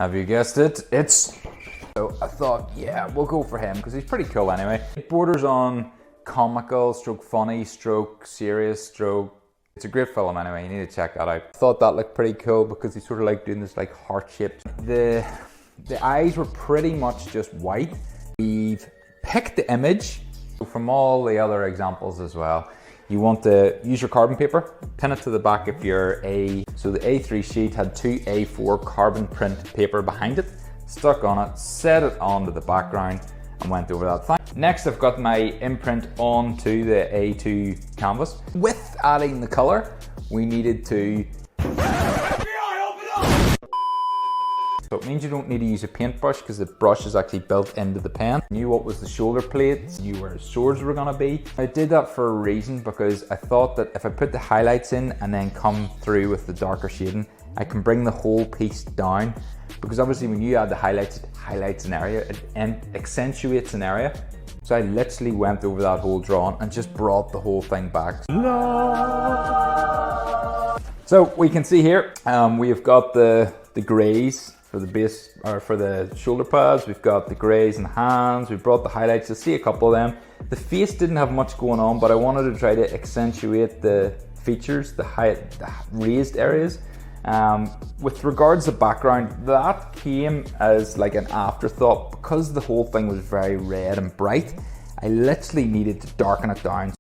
Have you guessed it? It's... So I thought, yeah, we'll go for him because he's pretty cool anyway. It borders on comical, stroke funny, stroke serious, stroke... It's a great film anyway, you need to check that out. I thought that looked pretty cool because he's sort of like doing this like heart shaped. The eyes were pretty much just white. We've picked the image from all the other examples as well. You want to use your carbon paper, pin it to the back of your so the A3 sheet had 2 A4 carbon print paper behind it, stuck on it, set it onto the background and went over that thing. Next I've got my imprint onto the A2 canvas. With adding the color, we needed to... So it means you don't need to use a paintbrush because the brush is actually built into the pen. I knew what was the shoulder plates, knew where swords were gonna be. I did that for a reason because I thought that if I put the highlights in and then come through with the darker shading, I can bring the whole piece down. Because obviously when you add the highlights, it highlights an area and accentuates an area. So I literally went over that whole drawing and just brought the whole thing back. So we can see here, we have got the grays for the base, or for the shoulder pads. We've got the grays in the hands. We brought the highlights. You'll see a couple of them. The face didn't have much going on, but I wanted to try to accentuate the features, the raised areas. With regards to background, that came as like an afterthought because the whole thing was very red and bright. I literally needed to darken it down.